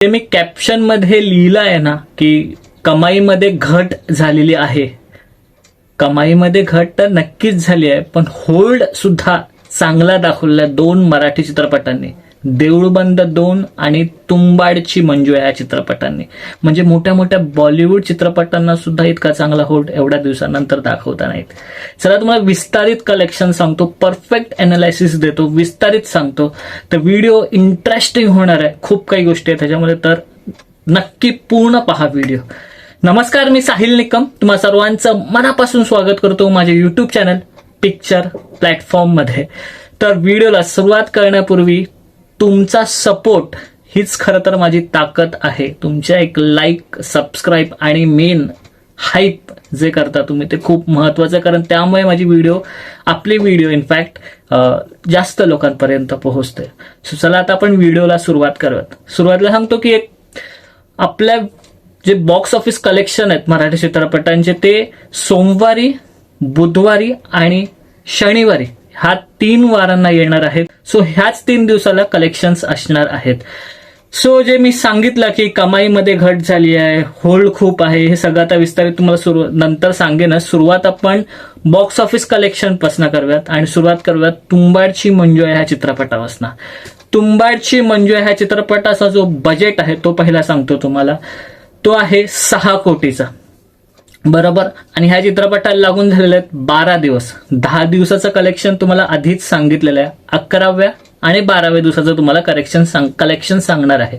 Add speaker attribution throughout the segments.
Speaker 1: ते मी कॅप्शन मध्ये लिहिलं आहे ना की कमाईमध्ये घट झालेली आहे. कमाईमध्ये घट तर नक्कीच झाली आहे, पण होल्ड सुद्धा चांगला दाखवलेला 2 मराठी चित्रपटांनी, देऊळबंद 2 आणि तुंबाडची मंजू या चित्रपटांनी. म्हणजे मोठ्या मोठ्या बॉलिवूड चित्रपटांना सुद्धा इतका चांगला होल्ड एवढ्या दिवसानंतर दाखवता नाहीत. चला तुम्हाला विस्तारित कलेक्शन सांगतो, परफेक्ट अनालिसिस देतो, विस्तारित सांगतो. तर व्हिडिओ इंटरेस्टिंग होणार आहे, खूप काही गोष्टी आहेत त्याच्यामध्ये, तर नक्की पूर्ण पहा व्हिडिओ. नमस्कार, मी साहिल निकम तुम्हा सर्वांचं मनापासून स्वागत करतो माझ्या युट्यूब चॅनल पिक्चर प्लॅटफॉर्म मध्ये. तर व्हिडिओला सुरुवात करण्यापूर्वी तुमचा सपोर्ट हीच खरं तर माझी ताकद आहे. तुमच्या एक लाईक, सबस्क्राईब आणि मेन हाईप जे करता तुम्ही ते खूप महत्वाचं आहे, कारण त्यामुळे आपली व्हिडिओ इनफॅक्ट जास्त लोकांपर्यंत पोहोचते. सो चला आता आपण व्हिडिओला सुरुवात करूयात. सुरुवातीला सांगतो की एक आपल्या जे बॉक्स ऑफिस कलेक्शन आहेत मराठी चित्रपटांचे, ते सोमवारी, बुधवारी आणि शनिवारी ह्या 3 वारांना येणार आहेत. सो ह्याच 3 दिवसाला कलेक्शन्स असणार आहेत. सो जे मी सांगितलं की कमाईमध्ये घट झाली आहे, होल्ड खूप आहे, हे सगळं आता विस्तारित तुम्हाला नंतर सांगेनच. सुरुवात आपण बॉक्स ऑफिस कलेक्शन पासून करूयात आणि सुरुवात करूयात तुंबाडची मंजू ह्या चित्रपटापासून. तुंबाडची मंजू ह्या चित्रपटाचा जो बजेट आहे तो पहिला सांगतो तुम्हाला. तो आहे 6 कोटीचा, बरोबर. आणि ह्या चित्रपटाला लागून झालेले आहेत 12 दिवस. 10 दिवसाचं कलेक्शन तुम्हाला आधीच सांगितलेलं आहे. 11व्या आणि 12व्या दिवसाचं तुम्हाला कलेक्शन सांगणार आहे.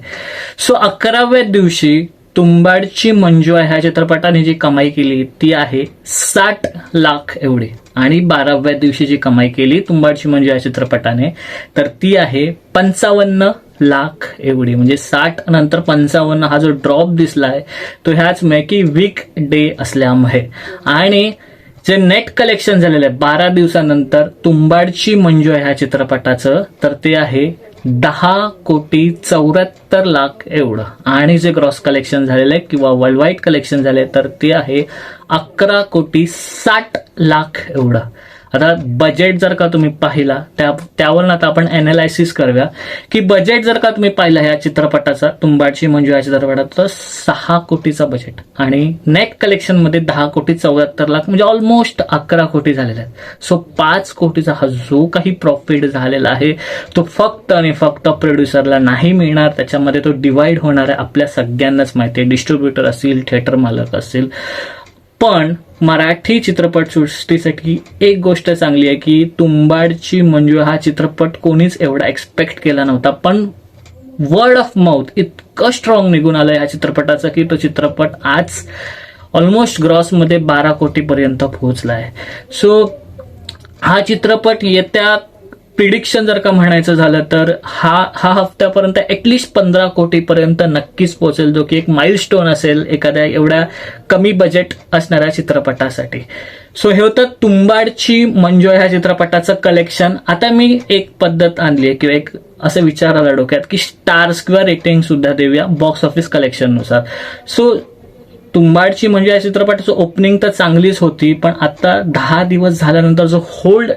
Speaker 1: सो 11व्या दिवशी तुंबाडची मंजू ह्या चित्रपटाने जी कमाई केली ती आहे 60 लाख एवढी. आणि 12व्या दिवशी जी कमाई केली तुंबाडची मंजू या चित्रपटाने तर ती आहे 55 लाख एवढी. म्हणजे 60 नंतर 55 हा जो ड्रॉप दिसलाय तो ह्याच की वीक डे असल्यामुळे. आणि जे नेट कलेक्शन झालेलं आहे 12 दिवसानंतर तुंबाडची मंजू ह्या चित्रपटाचं तर ते आहे 10,74,00,000 एवढं. आणि जे ग्रॉस कलेक्शन झालेलं आहे किंवा वर्ल्ड वाईड कलेक्शन झाले तर ते आहे 11,60,00,000 एवढं. आता बजेट जर का तुम्ही पाहिला त्यावरून आता आपण अनालायसिस करूया की बजेट जर का तुम्ही पाहिला ह्या चित्रपटाचा, तुंबाडची मंजू या चित्रपटाचा 6 कोटीचा बजेट आणि नेट कलेक्शन मध्ये 10,74,00,000 म्हणजे ऑलमोस्ट 11 कोटी झालेले आहेत. सो 5 कोटीचा हा जो काही प्रॉफिट झालेला आहे तो फक्त आणि फक्त प्रोड्युसरला नाही मिळणार, त्याच्यामध्ये तो डिवाइड होणार आहे. आपल्या सगळ्यांनाच माहिती आहे, डिस्ट्रीब्युटर असतील, थिएटर मालक असतील. पण मराठी चित्रपट सृष्टीसाठी एक गोष्ट चांगली आहे की तुंबाडची मंजू हा चित्रपट कोणीच एवढा एक्सपेक्ट केला नव्हता, पण वर्ड ऑफ माउथ इतकं स्ट्रॉंग निघून आलं या चित्रपटाचं की तो चित्रपट आज ऑलमोस्ट ग्रॉसमध्ये 12 कोटीपर्यंत पोहोचला आहे. सो हा चित्रपट येत्या प्रिडिक्शन जर का म्हणायचं झालं तर हा हफ्त्यापर्यंत ऍटलिस्ट 15 कोटीपर्यंत नक्कीच पोहोचेल, जो की एक माइलस्टोन असेल एखाद्या एवढ्या कमी बजेट असणाऱ्या चित्रपटासाठी. सो हे होतं तुंबाडची मंजू ह्या चित्रपटाचं कलेक्शन. आता मी एक पद्धत आणली आहे किंवा एक असं विचार आला डोक्यात की स्टार्स किंवा रेटिंग सुद्धा देऊया बॉक्स ऑफिस कलेक्शन नुसार. सो तुंबाडची मंजू या चित्रपटाचं ओपनिंग तर चांगलीच होती, पण आता 10 दिवस झाल्यानंतर जो होल्ड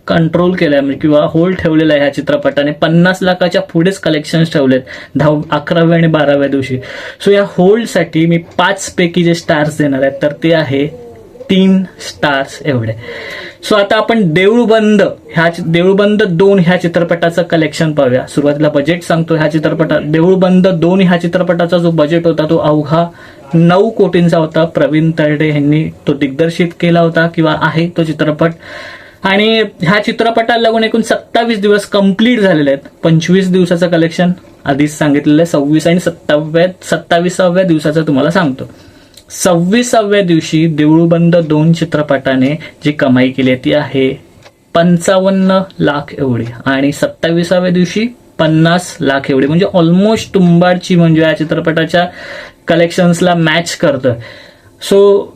Speaker 1: कंट्रोल केलाय किंवा होल्ड ठेवलेला आहे ह्या चित्रपटाने, 50 लाखाच्या पुढेच कलेक्शन ठेवलेत 11व्या आणि 12व्या दिवशी. सो या होल्डसाठी मी 5 पैकी जे स्टार्स देणार आहेत तर ते आहे 3 स्टार्स एवढे. सो आता आपण देऊळबंद 2 ह्या चित्रपटाचं कलेक्शन पाहूया. सुरुवातीला बजेट सांगतो ह्या चित्रपटात. देऊळबंद 2 ह्या चित्रपटाचा जो बजेट होता तो अवघा 9 कोटींचा होता. प्रवीण तरडे यांनी तो दिग्दर्शित केला होता किंवा आहे तो चित्रपट. आणि ह्या चित्रपटाला लागून एकूण 27 दिवस कंप्लीट झालेले आहेत. 25 दिवसाचं कलेक्शन आधीच सांगितलेलं आहे. 26 आणि 27व्या दिवसाचं तुम्हाला सांगतो. 26व्या दिवशी देऊळबंद 2 चित्रपटाने जी कमाई केली ती आहे 55 लाख एवढी आणि 27व्या दिवशी 50 लाख एवढी. म्हणजे ऑलमोस्ट तुंबाडची मंजू या चित्रपटाच्या कलेक्शन्सला मॅच करतं. सो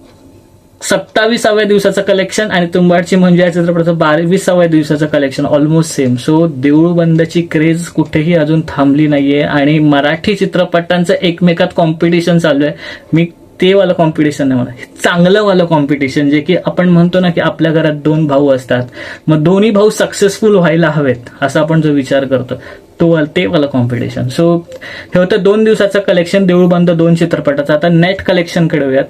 Speaker 1: 27व्या दिवसाचं कलेक्शन आणि तुंबाडची मंजू या चित्रपटाचं 22व्या दिवसाचं कलेक्शन ऑलमोस्ट सेम. सो देऊळबंदची क्रेज कुठेही अजून थांबली नाहीये आणि मराठी चित्रपटांचं एकमेकात कॉम्पिटिशन चालू आहे. मी ते वालं कॉम्पिटिशन नाही म्हणा, चांगलं वालं कॉम्पिटिशन, जे की आपण म्हणतो ना की आपल्या घरात 2 भाऊ असतात, मग दोन्ही भाऊ सक्सेसफुल व्हायला हवेत असा आपण जो विचार करतो ते वाला कॉम्पिटिशन. सो हे होतं 2 दिवसाचं कलेक्शन देऊळ बंद 2 चित्रपटाचं. आता नेट कलेक्शनकडे येऊयात.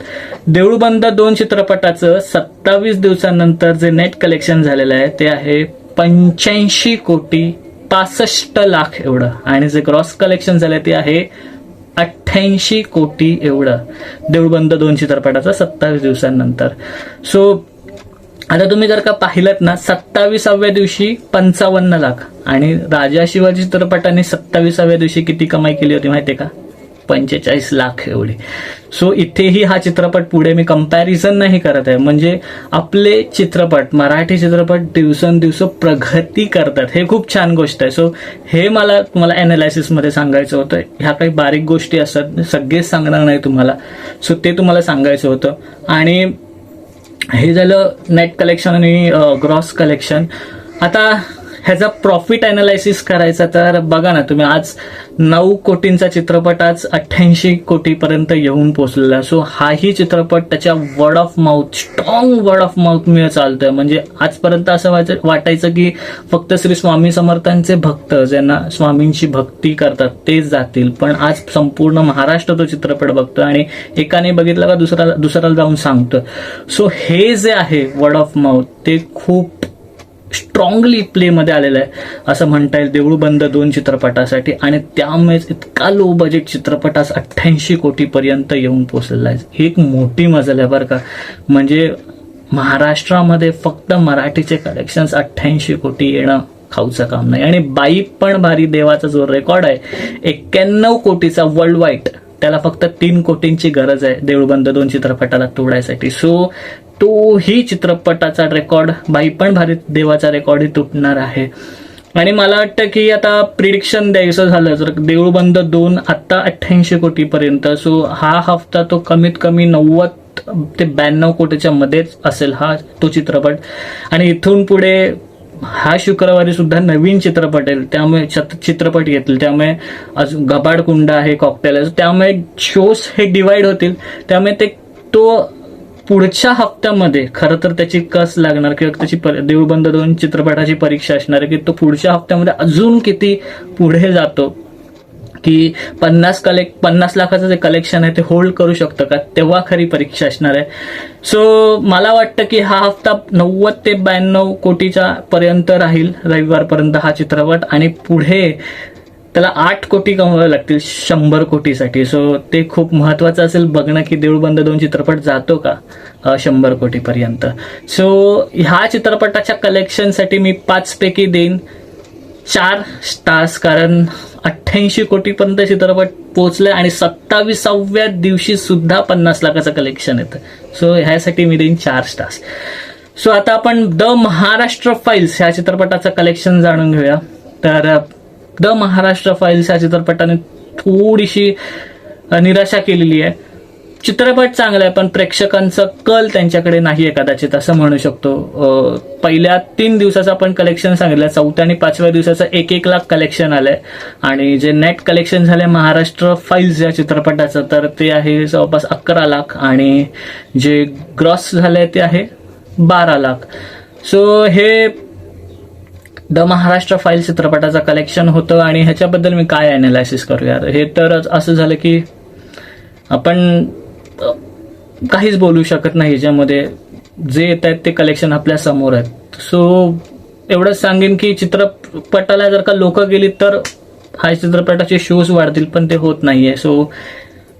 Speaker 1: देऊळ बंद 2 चित्रपटाचं 27 दिवसांनंतर जे नेट कलेक्शन झालेलं आहे ते आहे 85,65,00,000 एवढं, आणि जे ग्रॉस कलेक्शन झालं ते आहे 88 कोटी एवढं देऊळ बंद 2 चित्रपटाचं 27 दिवसांनंतर. सो आता तुम्ही जर का पाहिलं ना, 27व्या दिवशी 55 लाख, आणि राजा शिवाजी चित्रपटाने 27व्या दिवशी किती कमाई केली होती माहितीये का? 45 लाख एवढी. सो इथेही हा चित्रपट पुढे मी कंपॅरिझन नाही करत आहे, म्हणजे आपले चित्रपट, मराठी चित्रपट दिवसेंदिवस प्रगती करतात, हे खूप छान गोष्ट आहे. सो हे मला तुम्हाला अनालिसिस मध्ये सांगायचं होतं. ह्या काही बारीक गोष्टी असतात, सगळेच सांगणार नाही तुम्हाला, सो ते तुम्हाला सांगायचं होतं. आणि हे झालं नेट कलेक्शन आणि ग्रॉस कलेक्शन. आता ह्याचा प्रॉफिट अनालायसिस करायचा तर बघा ना तुम्ही, आज 9 कोटींचा चित्रपट आज 88 कोटीपर्यंत येऊन पोहोचलेला. सो हाही चित्रपट त्याच्या word of mouth, strong word of mouth मी चालतोय. म्हणजे आजपर्यंत असं वाटायचं की फक्त श्री स्वामी समर्थांचे भक्त, ज्यांना स्वामींची भक्ती करतात तेच जातील, पण आज संपूर्ण महाराष्ट्र तो चित्रपट बघतो आणि एकाने बघितला का दुसऱ्याला जाऊन सांगतो. सो हे जे आहे वर्ड ऑफ माउथ ते खूप स्ट्रॉंगली प्ले मध्ये आलेलं आहे असं म्हणता येईल देऊळ बंद 2 चित्रपटासाठी. आणि त्यामुळेच इतका लो बजेट चित्रपट आज 88 कोटीपर्यंत येऊन पोहोचलेला आहे. ही एक मोठी मजल आहे बरं का. म्हणजे महाराष्ट्रामध्ये फक्त मराठीचे कलेक्शन्स 88 कोटी येणं खाऊचं काम नाही. आणि बाई पण भारी देवाचा जो रेकॉर्ड आहे 91 कोटीचा वर्ल्ड वाईड, त्याला फक्त 3 कोटींची गरज आहे देऊळ बंद 2 चित्रपटाला तोडायसाठी. सो तोही चित्रपटाचा रेकॉर्ड, बाई पण भारी देवाचा रेकॉर्डही तुटणार आहे. आणि मला वाटतं की आता प्रिडिक्शन द्यायचं झालं तर देऊळ बंद 2 आता 88 कोटीपर्यंत. सो हा हफ्ता तो कमीत कमी 90 ते 92 कोटीच्या मध्येच असेल तो चित्रपट. आणि इथून पुढे हा शुक्रवारी सुद्धा नवीन चित्रपट येईल, त्यामुळे चित्रपट येतील, त्यामुळे अजून घबाड कुंड आहे, कॉकटेल आहे, त्यामुळे शोज हे डिवाइड होतील. त्यामुळे तो पुढच्या हप्त्यामध्ये खरं तर त्याची कस लागणार किंवा त्याची देऊळ बंद 2 चित्रपटाची परीक्षा असणार आहे की तो पुढच्या हप्त्यामध्ये अजून किती पुढे जातो, की 50 लाखाचं जे कलेक्शन आहे ते होल्ड करू शकतं का, तेव्हा खरी परीक्षा असणार आहे. सो मला वाटतं की हा हप्ता 90 ते 92 कोटीच्या पर्यंत राहील रविवारपर्यंत हा चित्रपट, आणि पुढे त्याला 8 कोटी कमवावे लागतील 100 कोटीसाठी. सो ते खूप महत्वाचं असेल बघणं की देऊळ बंद 2 चित्रपट जातो का 100 कोटीपर्यंत. सो ह्या चित्रपटाच्या कलेक्शनसाठी मी 5 पैकी देईन 4 स्टार्स, कारण 88 कोटीपर्यंत चित्रपट पोहोचले आणि 27व्या दिवशी सुद्धा 50 लाखाचं कलेक्शन येतं. सो ह्यासाठी मी देईन 4 स्टार्स. सो आता आपण द महाराष्ट्र फाईल्स ह्या चित्रपटाचं कलेक्शन जाणून घेऊया. तर द महाराष्ट्र फाईल्स ह्या चित्रपटाने थोडीशी निराशा केलेली आहे. चित्रपट चांगला आहे पण प्रेक्षकांचा कल त्यांच्याकडे नाहीये कदाचित असं म्हणू शकतो. पहिल्या 3 दिवसाचं आपण कलेक्शन सांगितलं, 4थ्या आणि 5व्या दिवसाचं 1-1 लाख कलेक्शन आलंय. आणि जे नेट कलेक्शन झालंय महाराष्ट्र फाईल्स या चित्रपटाचं तर ते आहे जवळपास 11 लाख, आणि जे ग्रॉस झालंय ते आहे 12 लाख. सो हे द महाराष्ट्र फाईल चित्रपटाचं कलेक्शन होतं. आणि ह्याच्याबद्दल मी काय अनालायसिस करूया, हे तर असं झालं की आपण काहीच बोलू शकत नाही, ज्यामध्ये जे येत आहेत ते कलेक्शन आपल्या समोर आहेत. सो एवढंच सांगेन की चित्रपटाला जर का लोक गेली तर हा चित्रपटाचे शोज वाढतील, पण ते होत नाहीये. सो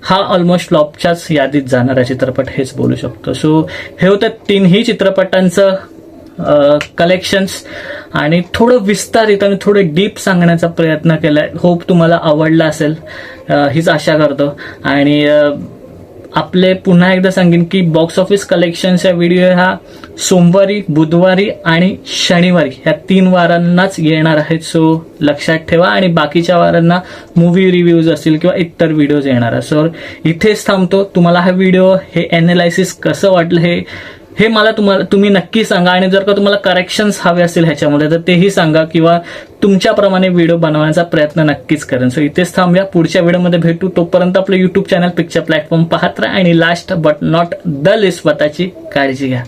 Speaker 1: हा ऑलमोस्ट फ्लॉपच्याच यादीत जाणारा चित्रपट हेच बोलू शकतो. सो हे होतं 3ही चित्रपटांचं कलेक्शन्स, आणि थोडं विस्तारित आणि थोडं डीप सांगण्याचा प्रयत्न केलाय. होप तुम्हाला आवडला असेल हीच आशा करतो. आणि आपले पुन्हा एकदा सांगेन की बॉक्स ऑफिस कलेक्शनचा व्हिडिओ हा सोमवारी, बुधवारी आणि शनिवारी ह्या 3 वारांनाच येणार आहेत. सो लक्षात ठेवा. आणि बाकीच्या वारांना मूवी रिव्ह्यूज असतील किंवा इतर व्हिडिओज येणार आहेत. सो इथेच थांबतो. तुम्हाला हा व्हिडिओ, हे अनालायसिस कसं वाटलं हे मला तुम्ही नक्की सांगा. आणि जर का तुम्हाला करेक्शन्स हवे असतील ह्याच्यामध्ये तर तेही सांगा, किंवा तुमच्याप्रमाणे व्हिडिओ बनवण्याचा प्रयत्न नक्कीच करेन. सो इथेच थांबूया, पुढच्या व्हिडिओमध्ये भेटू. तोपर्यंत आपलं युट्यूब चॅनल पिक्चर प्लॅटफॉर्म पाहत राहा. आणि last but not the list, स्वतःची काळजी घ्या.